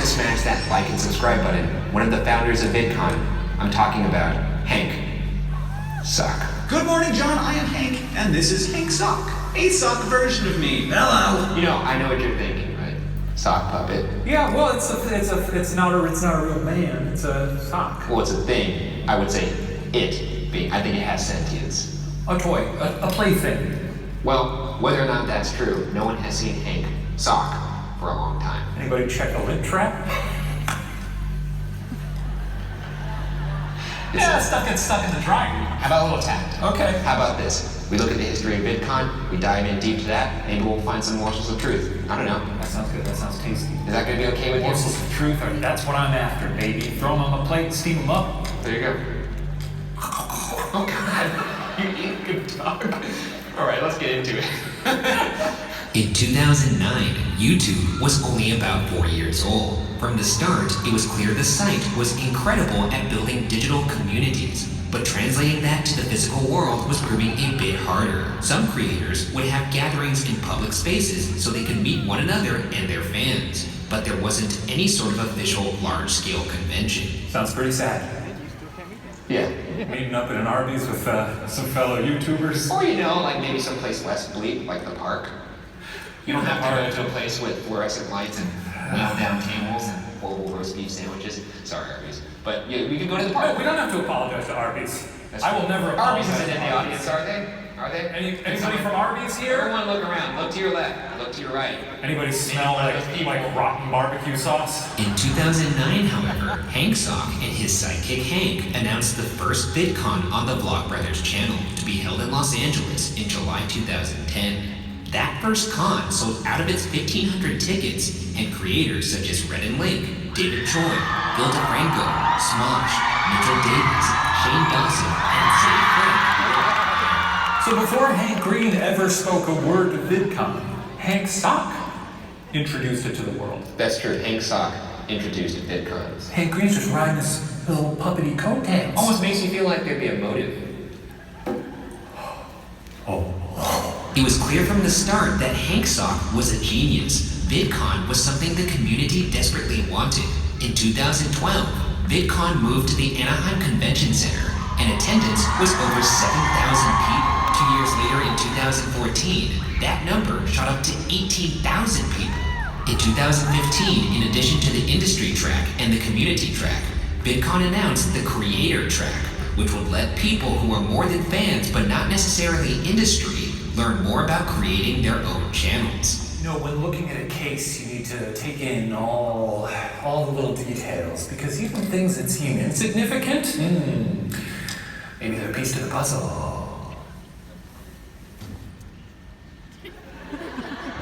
smash that like and subscribe button. One of the founders of VidCon. I'm talking about Hank Sock. Good morning, John. I am Hank, and this is Hank Sock, a sock version of me. Hello. You know, I know what you're thinking, right? Sock puppet. Yeah, well, it's not a real man. It's a sock. Well, it's a thing. I would say it being. I think it has sentience. A toy, a plaything. Well, whether or not that's true, no one has seen Hank Sock for a long time. Anybody check a lint trap? Yeah, stuff gets stuck in the dryer. How about a little tact? Okay. How about this? We look at the history of VidCon, we dive in deep to that, maybe we'll find some morsels of truth. I don't know. That sounds good. That sounds tasty. Is that gonna be okay with you? Morsels of truth, that's what I'm after, baby. Throw them on the plate and steam them up. There you go. Oh, God. You eat good dog. All right, let's get into it. In 2009, YouTube was only about 4 years old. From the start, it was clear the site was incredible at building digital communities, but translating that to the physical world was proving a bit harder. Some creators would have gatherings in public spaces so they could meet one another and their fans, but there wasn't any sort of official large-scale convention. Sounds pretty sad. Yeah. Meeting up at an Arby's with some fellow YouTubers. Or, you know, like maybe someplace less bleak, like the park. You don't have to go to a place with fluorescent lights and wheel down tables and horrible roast beef sandwiches. Sorry, Arby's. But yeah, we could go to the park. We don't have to apologize to Arby's. That's I will never apologize. Arby's isn't in the to audience, are they? Are they? Anybody from Arby's here? Everyone look around. Look to your left. Look to your right. Anybody smell like rotten barbecue sauce? In 2009, however, Hank Sock and his sidekick Hank announced the first VidCon on the Vlogbrothers channel to be held in Los Angeles in July 2010. That first con sold out of its 1,500 tickets, and creators such as Red and Link, David Choi, Bill DeFranco, Smosh, Mitchell Davis, Shane Dawson, and Zay Frank. So before Hank Green ever spoke a word to VidCon, Hank Sock introduced it to the world. That's true. Hank Sock introduced it to VidCon. Hank Green's just riding his little puppety coattails. Almost makes you feel like there'd be a motive. Oh. It was clear from the start that Hank Sock was a genius. VidCon was something the community desperately wanted. In 2012, VidCon moved to the Anaheim Convention Center, and attendance was over 7,000 people. 2 years later, in 2014, that number shot up to 18,000 people. In 2015, in addition to the industry track and the community track, VidCon announced the creator track, which would let people who are more than fans but not necessarily industry learn more about creating their own channels. You know, when looking at a case, you need to take in all the little details, because even things that seem insignificant, maybe they're a piece to the puzzle.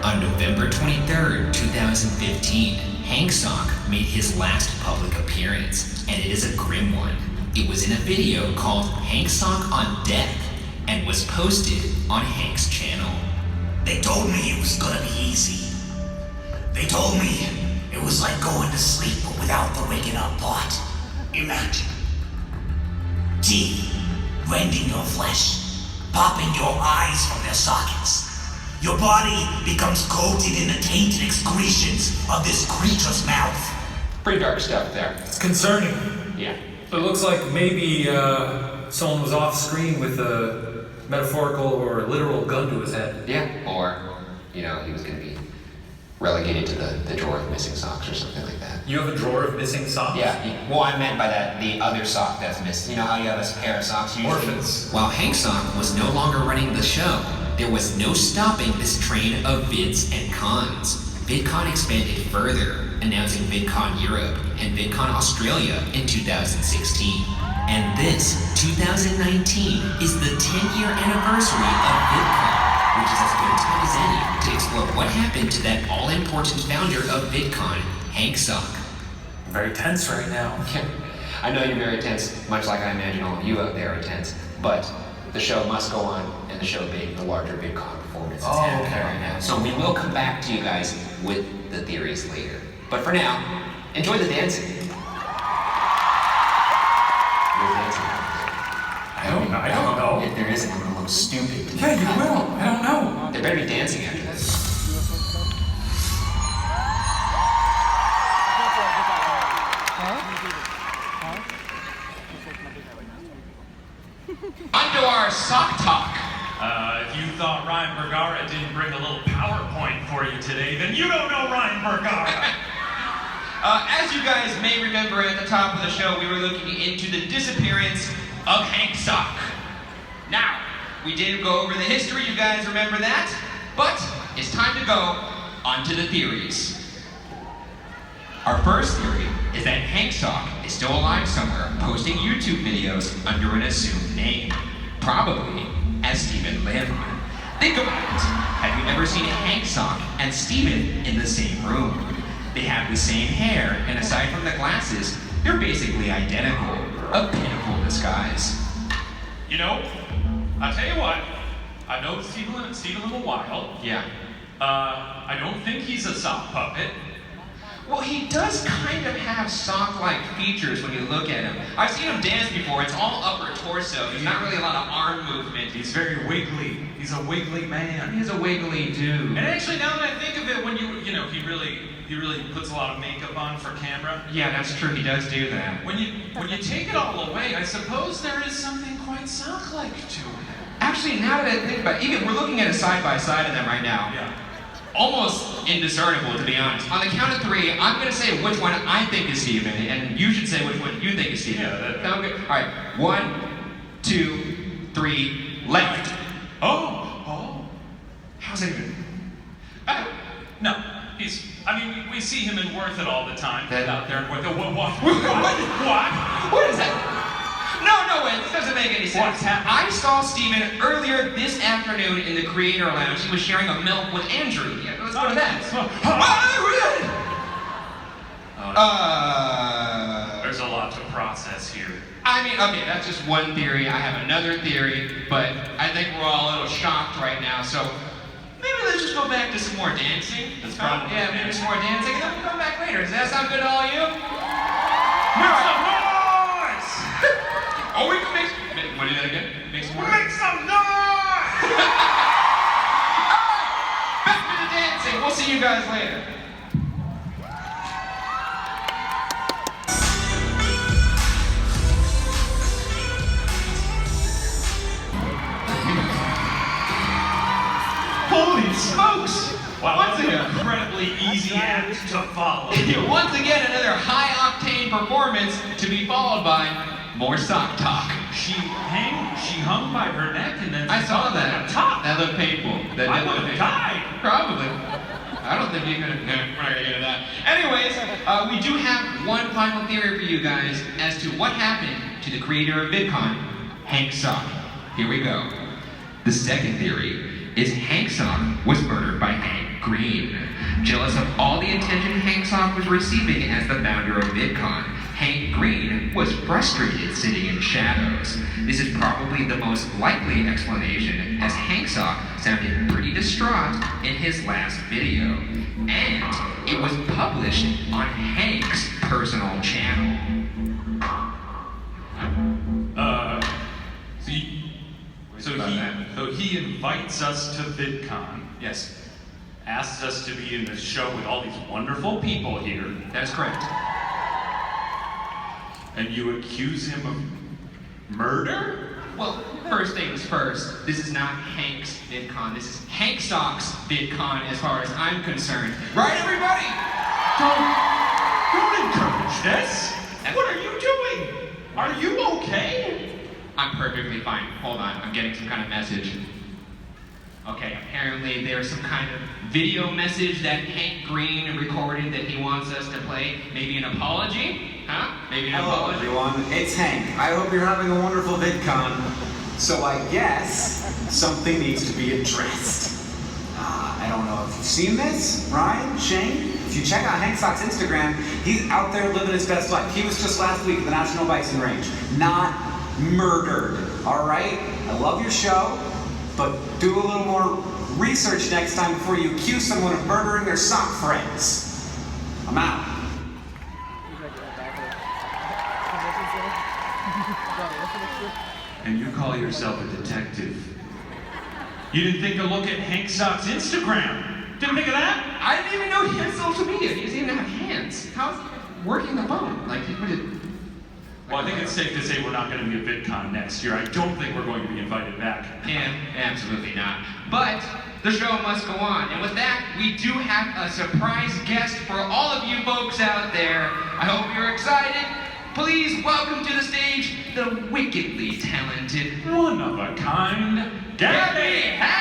On November 23rd, 2015, Hank Sock made his last public appearance, and it is a grim one. It was in a video called Hank Sock on Death, and was posted on Hank's channel. They told me it was gonna be easy. They told me it was like going to sleep but without the waking up part. Imagine. Teeth rending your flesh, popping your eyes from their sockets. Your body becomes coated in the tainted excretions of this creature's mouth. Pretty dark stuff there. It's concerning. Yeah. It looks like maybe someone was off screen with a metaphorical or literal gun to his head. Yeah. Or, you know, he was going to be relegated to the drawer of missing socks or something like that. You have a drawer of missing socks? Yeah. Well, I meant by that the other sock that's missing. You know how you have a pair of socks usually? Orphans. While Hank Sock was no longer running the show, there was no stopping this train of vids and cons. VidCon expanded further, announcing VidCon Europe and VidCon Australia in 2016. And this, 2019, is the 10-year anniversary of VidCon, which is as good a time as any to explore what happened to that all-important founder of VidCon, Hank Sock. I'm very tense right now. I know you're very tense, much like I imagine all of you out there are tense, but the show must go on, and the show being the larger VidCon performance that's happening right now. So we will come back to you guys with the theories later. But for now, enjoy the dancing. I don't know. If there isn't, I'm gonna look stupid. Yeah, you will. I don't know. They better be dancing after this. today, then you don't know Ryan Bergara. As you guys may remember at the top of the show, we were looking into the disappearance of Hank Sock. Now, we did go over the history, you guys remember that? But it's time to go on to the theories. Our first theory is that Hank Sock is still alive somewhere, posting YouTube videos under an assumed name. Probably as Stephen Lim. Think about it. Have you ever seen Hank Sock and Stephen in the same room? They have the same hair, and aside from the glasses, they're basically identical. A pitiful disguise. You know, I'll tell you what, I've known Stephen a while. Yeah. I don't think he's a sock puppet. Well, he does kind of have sock-like features when you look at him. I've seen him dance before. It's all upper torso. There's not really a lot of arm movement. He's very wiggly. He's a wiggly man. He's a wiggly dude. And actually, now that I think of it, when you know, he really puts a lot of makeup on for camera. Yeah, that's true. He does do that. When you take it all away, I suppose there is something quite sock-like to him. Actually, now that I think about it, even we're looking at a side-by-side of them right now. Yeah. Almost indiscernible, to be honest. On the count of three, I'm going to say which one I think is Steven, and you should say which one you think is Steven. Yeah, that sound good? All right, 1, 2, 3, left. Oh. How's it even? No, we see him in Worth It all the time. That- Out there in Worth It. What? What is that? No, wait, this doesn't make any sense. What's happening? I saw Steven earlier this afternoon in the Creator Lounge. He was sharing a milk with Andrew. Yeah, let's go to that. There's a lot to process here. I mean, okay, that's just one theory. I have another theory, but I think we're all a little shocked right now, so maybe let's just go back to some more dancing. That's probably Yeah, maybe some more dancing, and then we'll come back later. Does that sound good to all of you? Make some noise! Oh, we can want to do that again? Make some more? Make some noise! Back to the dancing. We'll see you guys later. Holy smokes! Wow, Once that's an again. incredibly easy act to follow. Once again, another high-octane performance to be followed by more sock talk. She hung by her neck and then I saw that. Top. That looked painful. That I did would look have painful. died. Probably. I don't think you could have. We're not gonna get into that. Anyways, we do have one final theory for you guys as to what happened to the creator of VidCon, Hank Sock. Here we go. The second theory is Hank Sock was murdered by Hank Green. Jealous of all the attention Hank Sock was receiving as the founder of VidCon, Hank Green was frustrated sitting in shadows. This is probably the most likely explanation, as Hank Sock sounded pretty distraught in his last video. And it was published on Hank's personal channel. So he invites us to VidCon, Yes, asks us to be in this show with all these wonderful people here, that is correct. and you accuse him of murder? Well, first things first, this is not Hank's VidCon. This is Hank Sock's VidCon as far as I'm concerned. Right, everybody? Don't encourage this. What are you doing? Are you okay? I'm perfectly fine. Hold on, I'm getting some kind of message. Okay, apparently there's some kind of video message that Hank Green recorded that he wants us to play. Maybe an apology? Huh? Maybe an Hello apology? everyone, it's Hank. I hope you're having a wonderful VidCon. So I guess something needs to be addressed. I don't know if you've seen this, Ryan, Shane. If you check out Hank Sock's Instagram, he's out there living his best life. He was just last week at the National Bison Range, not murdered. All right? I love your show, but do a little more research next time before you accuse someone of murdering their sock friends. I'm out. And you call yourself a detective. You didn't think to look at Hank Sock's Instagram. Didn't think of that? I didn't even know he had social media. He doesn't even have hands. How's he working the phone? Like, what is... Well, I think it's safe to say we're not going to be at VidCon next year. I don't think we're going to be invited back. And absolutely not. But the show must go on. And with that, we do have a surprise guest for all of you folks out there. I hope you're excited. Please welcome to the stage the wickedly talented, One of a kind, Gabby!